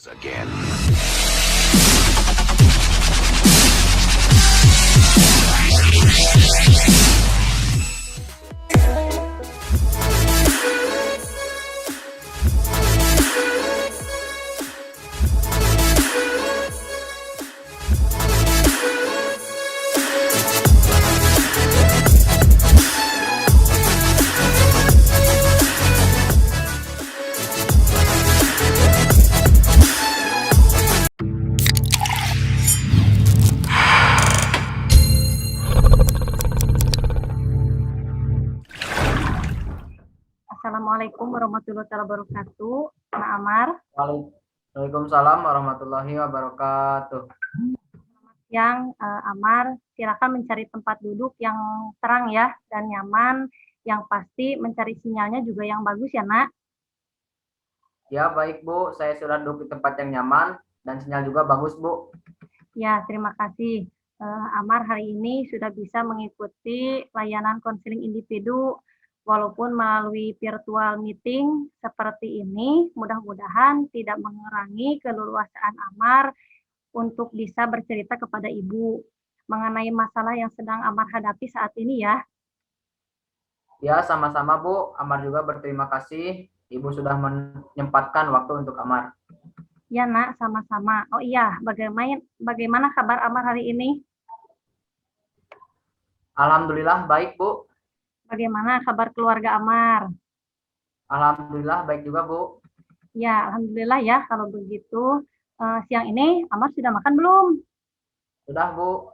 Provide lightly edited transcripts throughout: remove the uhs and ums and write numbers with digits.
Again. Assalamualaikum warahmatullahi wabarakatuh. Pak Amar. Waalaikumsalam warahmatullahi wabarakatuh. Yang Amar, silakan mencari tempat duduk yang terang ya dan nyaman. Yang pasti mencari sinyalnya juga yang bagus ya, Nak. Ya, baik Bu. Saya sudah duduk di tempat yang nyaman dan sinyal juga bagus, Bu. Ya, terima kasih. Amar hari ini sudah bisa mengikuti layanan konseling individu walaupun melalui virtual meeting seperti ini. Mudah-mudahan tidak mengurangi keleluasaan Amar untuk bisa bercerita kepada Ibu mengenai masalah yang sedang Amar hadapi saat ini ya. Ya, sama-sama Bu. Amar juga berterima kasih. Ibu sudah menyempatkan waktu untuk Amar. Ya Nak, sama-sama. Oh iya, bagaimana kabar Amar hari ini? Alhamdulillah baik Bu. Bagaimana kabar keluarga Amar? Alhamdulillah baik juga Bu. Ya, alhamdulillah ya kalau begitu. Siang ini Amar sudah makan belum? Sudah Bu.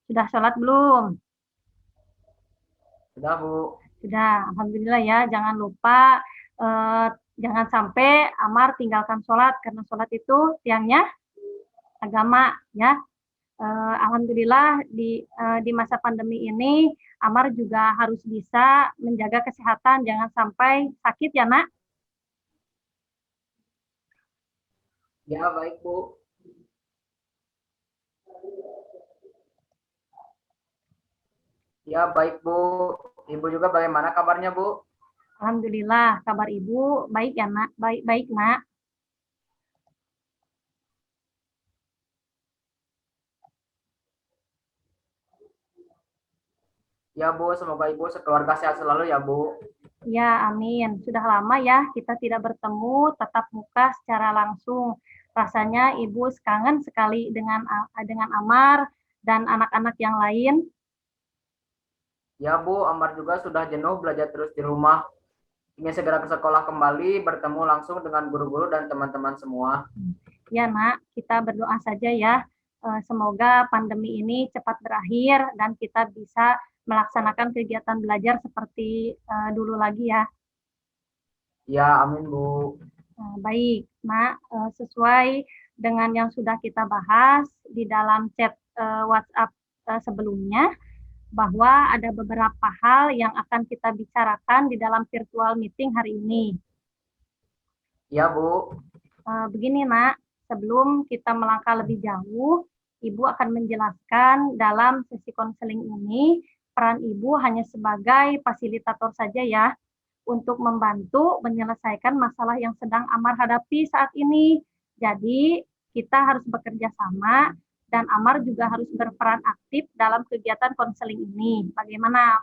Sudah sholat belum? Sudah Bu. Sudah, alhamdulillah ya. Jangan lupa, jangan sampai Amar tinggalkan sholat karena sholat itu tiangnya agama ya. Alhamdulillah di masa pandemi ini Amar juga harus bisa menjaga kesehatan, jangan sampai sakit ya Nak. Ya, baik Bu. Ya, baik Bu. Ibu juga bagaimana kabarnya Bu? Alhamdulillah, kabar Ibu baik ya Nak, baik Nak. Ya Bu, semoga Ibu sekeluarga sehat selalu ya Bu. Ya, amin. Sudah lama ya kita tidak bertemu tatap muka secara langsung. Rasanya Ibu kangen sekali dengan Amar dan anak-anak yang lain. Ya Bu, Amar juga sudah jenuh belajar terus di rumah. Ingin segera ke sekolah kembali, bertemu langsung dengan guru-guru dan teman-teman semua. Ya Nak, kita berdoa saja ya. Semoga pandemi ini cepat berakhir dan kita bisa melaksanakan kegiatan belajar seperti dulu lagi ya. Ya, amin Bu. Baik, Nak, sesuai dengan yang sudah kita bahas di dalam chat WhatsApp sebelumnya, bahwa ada beberapa hal yang akan kita bicarakan di dalam virtual meeting hari ini. Ya Bu. Begini Nak, sebelum kita melangkah lebih jauh, Ibu akan menjelaskan dalam sesi konseling ini, peran Ibu hanya sebagai fasilitator saja ya, untuk membantu menyelesaikan masalah yang sedang Amar hadapi saat ini. Jadi, kita harus bekerja sama, dan Amar juga harus berperan aktif dalam kegiatan konseling ini. Bagaimana?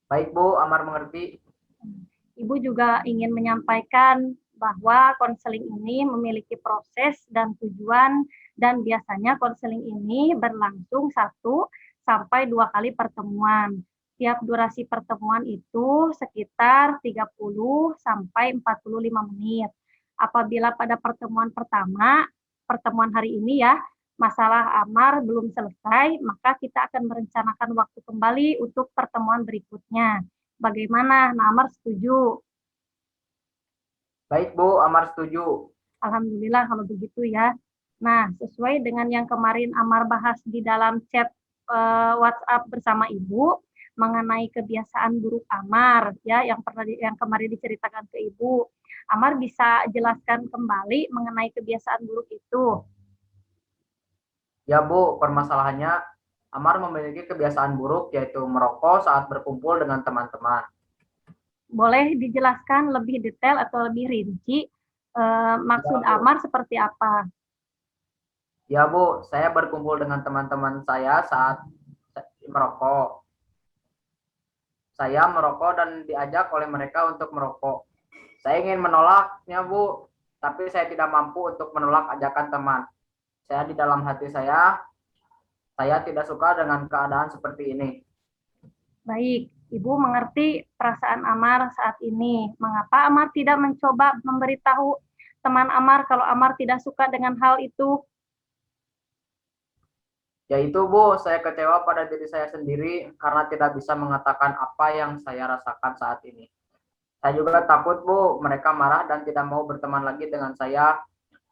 Baik Bu, Amar mengerti. Ibu juga ingin menyampaikan bahwa konseling ini memiliki proses dan tujuan, dan biasanya konseling ini berlangsung 1 sampai 2 kali pertemuan. Tiap durasi pertemuan itu sekitar 30 sampai 45 menit. Apabila pada pertemuan pertama, pertemuan hari ini ya, masalah Amar belum selesai, maka kita akan merencanakan waktu kembali untuk pertemuan berikutnya. Bagaimana? Nah, Amar setuju? Baik Bu, Amar setuju. Alhamdulillah kalau begitu ya. Nah, sesuai dengan yang kemarin Amar bahas di dalam chat WhatsApp bersama Ibu mengenai kebiasaan buruk Amar ya, yang kemarin diceritakan ke Ibu. Amar bisa jelaskan kembali mengenai kebiasaan buruk itu? Ya Bu, permasalahannya Amar memiliki kebiasaan buruk yaitu merokok saat berkumpul dengan teman-teman. Boleh dijelaskan lebih detail atau lebih rinci Maksud Ya, Bu. Amar seperti apa? Ya, Bu, saya berkumpul dengan teman-teman saya saat merokok. Saya merokok dan diajak oleh mereka untuk merokok. Saya ingin menolaknya, Bu, tapi saya tidak mampu untuk menolak ajakan teman. Saya di dalam hati saya tidak suka dengan keadaan seperti ini. Baik, Ibu mengerti perasaan Amar saat ini. Mengapa Amar tidak mencoba memberitahu teman Amar kalau Amar tidak suka dengan hal itu? Yaitu, Bu, saya kecewa pada diri saya sendiri karena tidak bisa mengatakan apa yang saya rasakan saat ini. Saya juga takut, Bu, mereka marah dan tidak mau berteman lagi dengan saya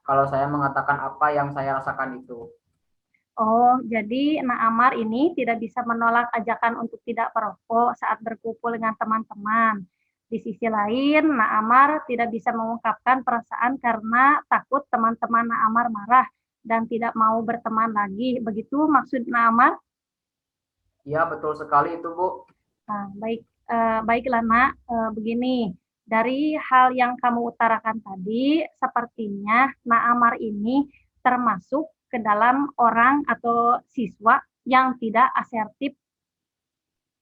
kalau saya mengatakan apa yang saya rasakan itu. Oh, jadi Amar ini tidak bisa menolak ajakan untuk tidak merokok saat berkumpul dengan teman-teman. Di sisi lain, Amar tidak bisa mengungkapkan perasaan karena takut teman-teman Amar marah dan tidak mau berteman lagi. Begitu maksud Amar? Iya, betul sekali itu, Bu. Nah, baiklah begini, dari hal yang kamu utarakan tadi, sepertinya Amar ini termasuk ke dalam orang atau siswa yang tidak asertif.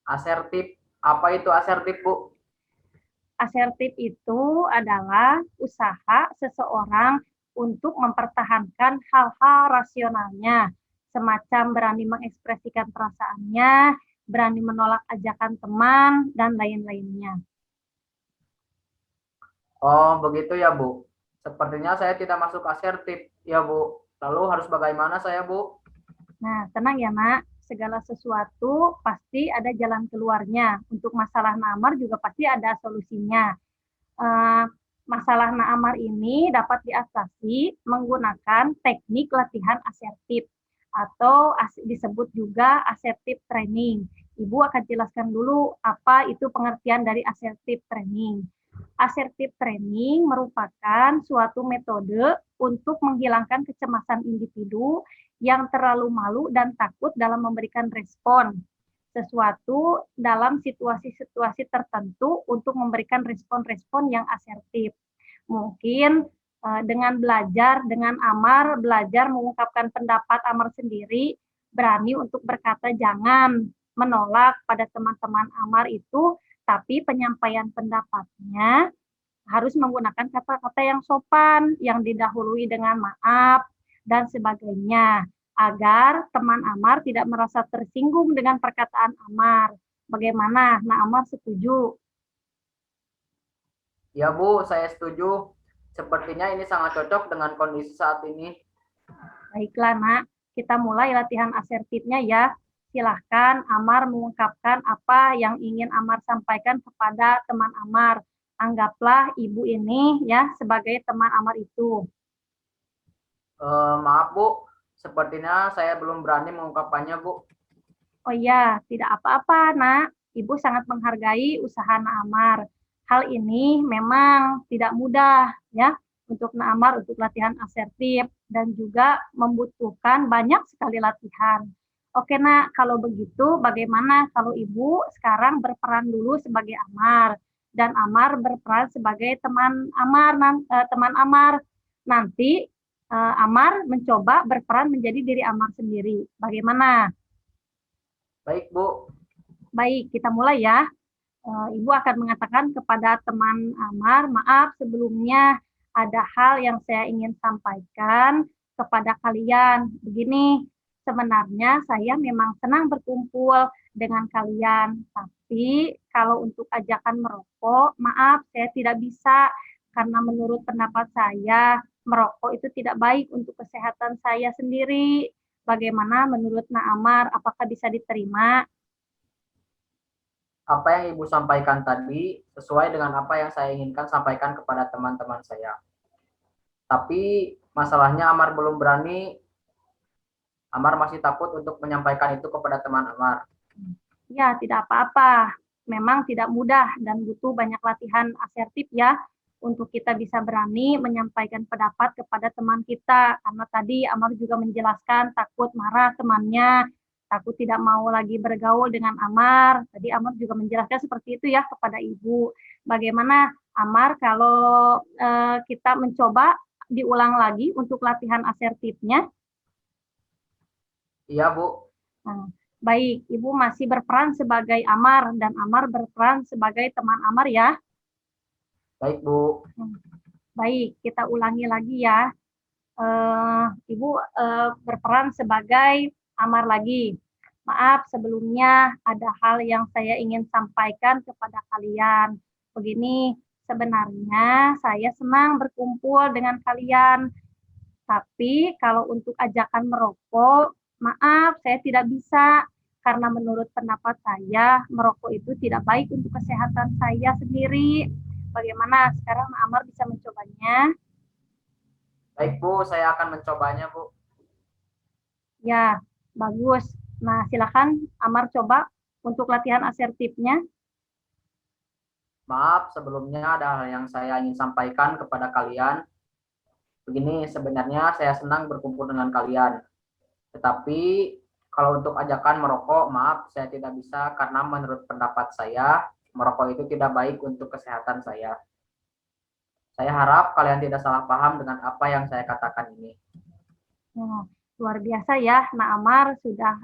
Asertif. Apa itu asertif, Bu? Asertif itu adalah usaha seseorang untuk mempertahankan hal-hal rasionalnya, semacam berani mengekspresikan perasaannya, berani menolak ajakan teman, dan lain-lainnya. Oh, begitu ya, Bu. Sepertinya saya tidak masuk asertif, ya, Bu. Lalu harus bagaimana saya, Bu? Nah, tenang ya, Nak. Segala sesuatu pasti ada jalan keluarnya. Untuk masalah Namar juga pasti ada solusinya. Eh, Masalah Naamar ini dapat diatasi menggunakan teknik latihan asertif atau disebut juga asertif training. Ibu akan jelaskan dulu apa itu pengertian dari asertif training. Asertif training merupakan suatu metode untuk menghilangkan kecemasan individu yang terlalu malu dan takut dalam memberikan respon sesuatu dalam situasi-situasi tertentu untuk memberikan respon-respon yang asertif. Mungkin dengan belajar, dengan Amar, belajar mengungkapkan pendapat Amar sendiri, berani untuk berkata jangan, menolak pada teman-teman Amar itu, tapi penyampaian pendapatnya harus menggunakan kata-kata yang sopan, yang didahului dengan maaf, dan sebagainya, agar teman Amar tidak merasa tersinggung dengan perkataan Amar. Bagaimana? Amar setuju? Ya, Bu, saya setuju. Sepertinya ini sangat cocok dengan kondisi saat ini. Baiklah, kita mulai latihan asertifnya ya. Silahkan Amar mengungkapkan apa yang ingin Amar sampaikan kepada teman Amar. Anggaplah ibu ini ya sebagai teman Amar itu. Maaf, Bu. Sepertinya saya belum berani mengungkapkannya, Bu. Oh iya, tidak apa-apa, Ibu sangat menghargai usaha Amar. Hal ini memang tidak mudah ya untuk Amar untuk latihan asertif dan juga membutuhkan banyak sekali latihan. Oke, kalau begitu bagaimana kalau Ibu sekarang berperan dulu sebagai Amar dan Amar berperan sebagai teman Amar, teman Amar. Nanti Amar mencoba berperan menjadi diri Amar sendiri. Bagaimana? Baik, Bu. Baik, kita mulai ya. Ibu akan mengatakan kepada teman Amar, maaf sebelumnya ada hal yang saya ingin sampaikan kepada kalian. Begini, sebenarnya saya memang senang berkumpul dengan kalian, tapi kalau untuk ajakan merokok, maaf saya tidak bisa karena menurut pendapat saya merokok itu tidak baik untuk kesehatan saya sendiri. Bagaimana menurut Amar, apakah bisa diterima? Apa yang Ibu sampaikan tadi sesuai dengan apa yang saya inginkan sampaikan kepada teman-teman saya. Tapi masalahnya Amar belum berani. Amar masih takut untuk menyampaikan itu kepada teman Amar. Ya, tidak apa-apa. Memang tidak mudah dan butuh banyak latihan asertif ya untuk kita bisa berani menyampaikan pendapat kepada teman kita. Karena tadi Amar juga menjelaskan takut marah temannya, takut tidak mau lagi bergaul dengan Amar. Tadi Amar juga menjelaskan seperti itu ya kepada Ibu. Bagaimana Amar, kalau kita mencoba diulang lagi untuk latihan asertifnya. Iya, Bu. Nah, baik, Ibu masih berperan sebagai Amar dan Amar berperan sebagai teman Amar ya. Baik, Bu. Baik, kita ulangi lagi ya. Ibu berperan sebagai Amar lagi. Maaf, sebelumnya ada hal yang saya ingin sampaikan kepada kalian. Begini, sebenarnya saya senang berkumpul dengan kalian. Tapi kalau untuk ajakan merokok, maaf, saya tidak bisa. Karena menurut pendapat saya, merokok itu tidak baik untuk kesehatan saya sendiri. Bagaimana sekarang Amar bisa mencobanya? Baik, Bu. Saya akan mencobanya, Bu. Ya, bagus. Nah, silakan Amar coba untuk latihan asertifnya. Maaf, sebelumnya ada hal yang saya ingin sampaikan kepada kalian. Begini, sebenarnya saya senang berkumpul dengan kalian. Tetapi kalau untuk ajakan merokok, maaf, saya tidak bisa karena menurut pendapat saya, merokok itu tidak baik untuk kesehatan saya. Saya harap kalian tidak salah paham dengan apa yang saya katakan ini. Oh, luar biasa ya, Nak Amar sudah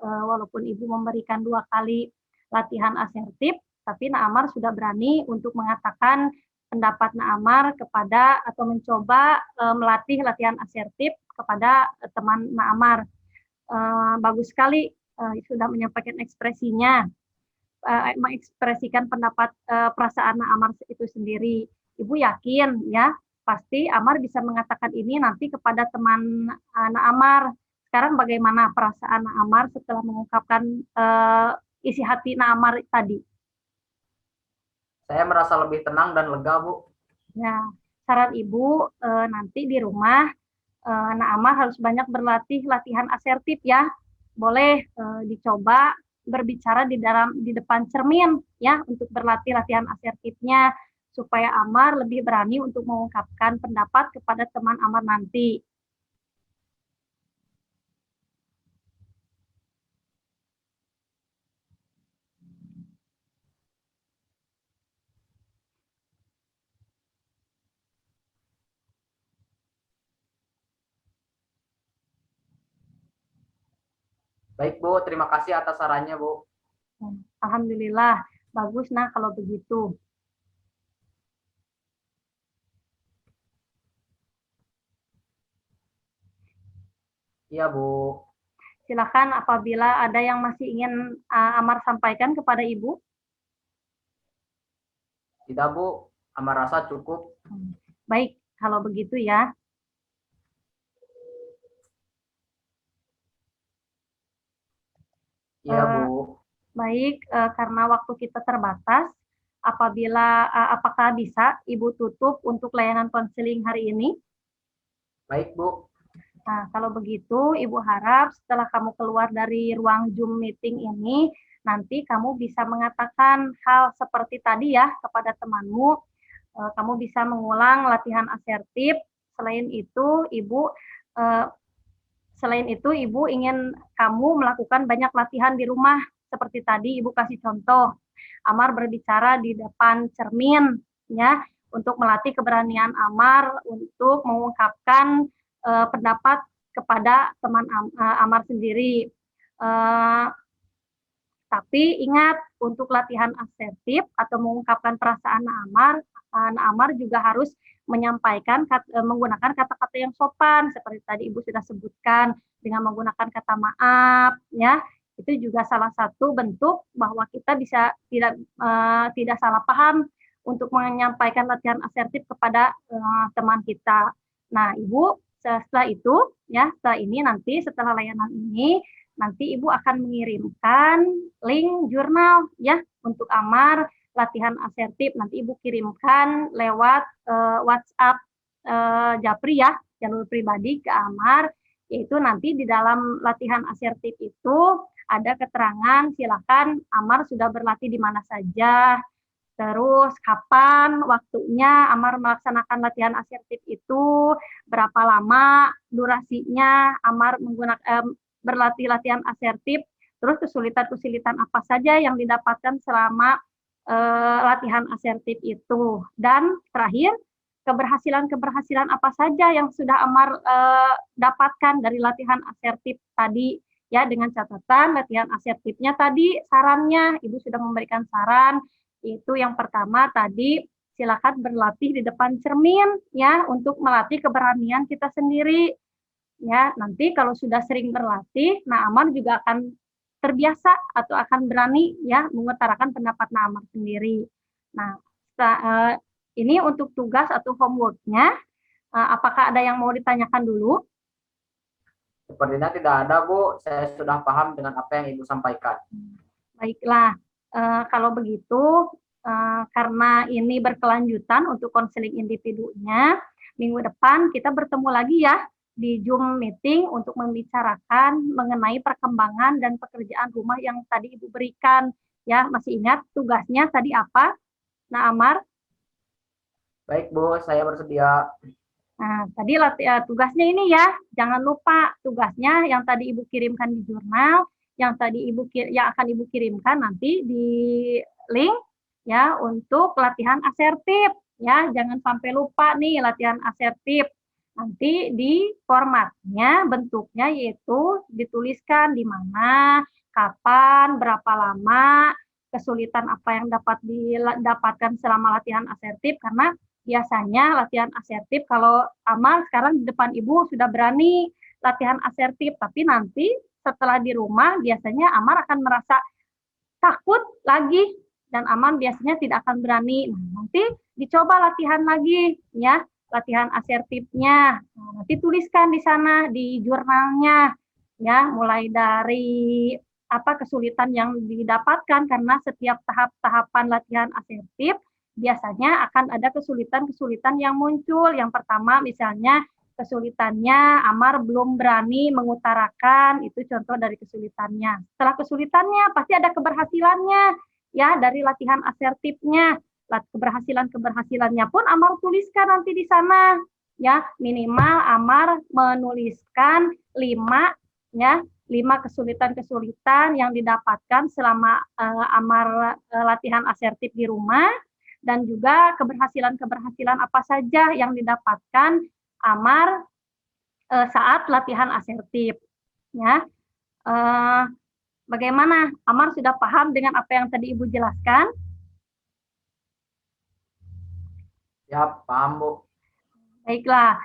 walaupun Ibu memberikan 2 kali latihan asertif, tapi Nak Amar sudah berani untuk mengatakan pendapat Nak Amar kepada atau mencoba melatih latihan asertif kepada teman Nak Amar. Bagus sekali sudah menyampaikan ekspresinya, mengekspresikan pendapat perasaan Nak Amar itu sendiri. Ibu yakin ya pasti Amar bisa mengatakan ini nanti kepada teman anak Amar. Sekarang bagaimana perasaan Nak Amar setelah mengungkapkan isi hati Nak Amar tadi? Saya merasa lebih tenang dan lega, Bu. Ya, saran Ibu nanti di rumah Nak Amar harus banyak berlatih latihan asertif ya. Boleh dicoba berbicara di depan cermin ya untuk berlatih latihan asertifnya supaya Amar lebih berani untuk mengungkapkan pendapat kepada teman Amar nanti. Baik, Bu. Terima kasih atas sarannya, Bu. Alhamdulillah, bagus nah kalau begitu. Iya, Bu. Silakan apabila ada yang masih ingin Amar sampaikan kepada Ibu. Tidak, Bu. Amar rasa cukup. Baik, kalau begitu ya. Iya, Bu. Baik, karena waktu kita terbatas, apakah bisa Ibu tutup untuk layanan konseling hari ini? Baik, Bu. Nah, kalau begitu, Ibu harap setelah kamu keluar dari ruang Zoom meeting ini, nanti kamu bisa mengatakan hal seperti tadi ya kepada temanmu. Kamu bisa mengulang latihan asertif. Selain itu, Ibu ingin kamu melakukan banyak latihan di rumah. Seperti tadi Ibu kasih contoh, Amar berbicara di depan cermin, ya, untuk melatih keberanian Amar untuk mengungkapkan pendapat kepada teman Amar sendiri. Tapi ingat, untuk latihan asertif atau mengungkapkan perasaan Amar juga harus menyampaikan menggunakan kata-kata yang sopan seperti tadi Ibu sudah sebutkan dengan menggunakan kata maaf, ya. Itu juga salah satu bentuk bahwa kita bisa tidak salah paham untuk menyampaikan latihan asertif kepada teman kita. Nah, Ibu setelah itu ya, setelah layanan ini nanti Ibu akan mengirimkan link jurnal ya untuk Amar latihan asertif. Nanti Ibu kirimkan lewat WhatsApp Japri ya, jalur pribadi ke Amar, yaitu nanti di dalam latihan asertif itu ada keterangan silakan Amar sudah berlatih di mana saja, terus kapan waktunya Amar melaksanakan latihan asertif itu, berapa lama durasinya Amar berlatih latihan asertif, terus kesulitan-kesulitan apa saja yang didapatkan selama latihan asertif itu. Dan terakhir, keberhasilan-keberhasilan apa saja yang sudah Amar dapatkan dari latihan asertif tadi, ya, dengan catatan latihan asertifnya tadi sarannya, Ibu sudah memberikan saran, itu yang pertama tadi, silakan berlatih di depan cermin, ya, untuk melatih keberanian kita sendiri. Ya, nanti kalau sudah sering berlatih, nah Amar juga akan terbiasa atau akan berani, ya, mengutarakan pendapat Amar sendiri. Nah, ini untuk tugas atau homework-nya. Apakah ada yang mau ditanyakan dulu? Sepertinya tidak ada, Bu. Saya sudah paham dengan apa yang Ibu sampaikan. Baiklah, kalau begitu, karena ini berkelanjutan untuk konseling individunya, minggu depan kita bertemu lagi ya di Zoom meeting untuk membicarakan mengenai perkembangan dan pekerjaan rumah yang tadi Ibu berikan. Ya, masih ingat tugasnya tadi apa? Nah, Amar? Baik, Bu, saya bersedia. Nah, tadi tugasnya ini ya, jangan lupa tugasnya yang tadi Ibu kirimkan di jurnal, yang akan Ibu kirimkan nanti di link ya untuk latihan asertif ya, jangan sampai lupa nih latihan asertif. Nanti di formatnya, bentuknya yaitu dituliskan di mana, kapan, berapa lama, kesulitan apa yang dapat didapatkan selama latihan asertif, karena biasanya latihan asertif, kalau Amar sekarang di depan Ibu sudah berani latihan asertif, tapi nanti setelah di rumah biasanya Amar akan merasa takut lagi, dan Amar biasanya tidak akan berani. Nah, nanti dicoba latihan lagi ya, latihan asertifnya. Nah, nanti tuliskan di sana di jurnalnya ya, mulai dari apa kesulitan yang didapatkan, karena setiap tahap-tahapan latihan asertif biasanya akan ada kesulitan-kesulitan yang muncul. Yang pertama misalnya kesulitannya Amar belum berani mengutarakan, itu contoh dari kesulitannya. Setelah kesulitannya pasti ada keberhasilannya ya dari latihan asertifnya. Keberhasilan-keberhasilannya pun Amar tuliskan nanti di sana ya, minimal Amar menuliskan 5 kesulitan-kesulitan yang didapatkan selama Amar latihan asertif di rumah, dan juga keberhasilan-keberhasilan apa saja yang didapatkan Amar saat latihan asertif ya. Bagaimana, Amar sudah paham dengan apa yang tadi Ibu jelaskan? Ya, paham, Bu. Baiklah,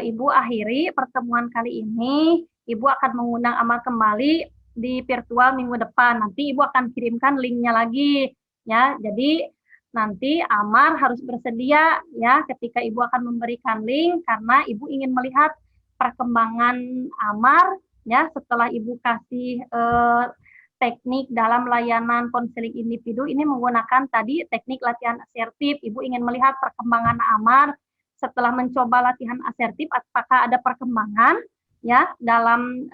Ibu akhiri pertemuan kali ini. Ibu akan mengundang Amar kembali di virtual minggu depan. Nanti Ibu akan kirimkan linknya lagi, ya. Jadi nanti Amar harus bersedia, ya, ketika Ibu akan memberikan link, karena Ibu ingin melihat perkembangan Amar, ya, setelah Ibu kasih teknik dalam layanan konseling individu ini menggunakan tadi teknik latihan asertif. Ibu ingin melihat perkembangan Amar setelah mencoba latihan asertif, apakah ada perkembangan ya dalam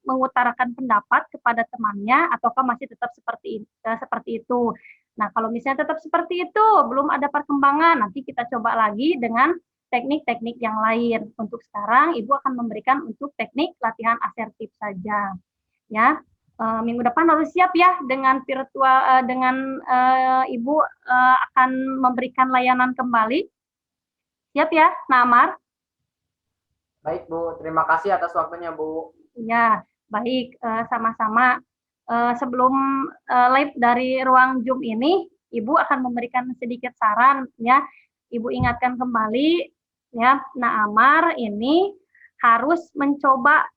mengutarakan pendapat kepada temannya, ataukah masih tetap seperti itu. Nah, kalau misalnya tetap seperti itu, belum ada perkembangan, nanti kita coba lagi dengan teknik-teknik yang lain. Untuk sekarang, Ibu akan memberikan untuk teknik latihan asertif saja. Ya, minggu depan harus siap ya dengan virtual, dengan Ibu akan memberikan layanan kembali. Siap ya, Namar? Baik, Bu. Terima kasih atas waktunya, Bu. Ya, baik, sama-sama. Sebelum live dari ruang Zoom ini, Ibu akan memberikan sedikit saran ya. Ibu ingatkan kembali ya, Naamar ini harus mencoba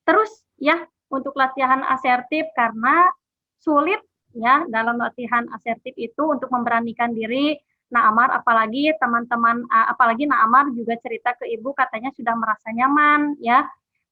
terus ya untuk latihan asertif, karena sulit ya dalam latihan asertif itu untuk memberanikan diri. Naamar apalagi teman-teman, apalagi Naamar juga cerita ke Ibu katanya sudah merasa nyaman ya.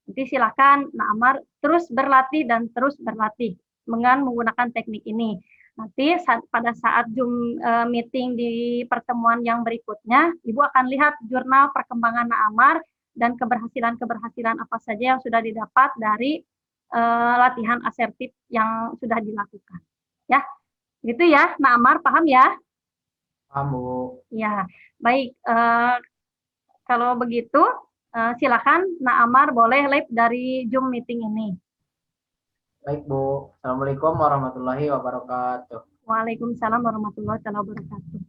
Jadi silakan Naamar terus berlatih dan terus berlatih dengan menggunakan teknik ini. Nanti pada saat Zoom meeting di pertemuan yang berikutnya, Ibu akan lihat jurnal perkembangan Naamar dan keberhasilan-keberhasilan apa saja yang sudah didapat dari latihan asertif yang sudah dilakukan. Ya, gitu ya, Naamar, paham ya? Paham, Bu. Ya, baik. Kalau begitu, silakan Naamar boleh live dari Zoom meeting ini. Baik, Bu. Assalamualaikum warahmatullahi wabarakatuh. Waalaikumsalam warahmatullahi wabarakatuh.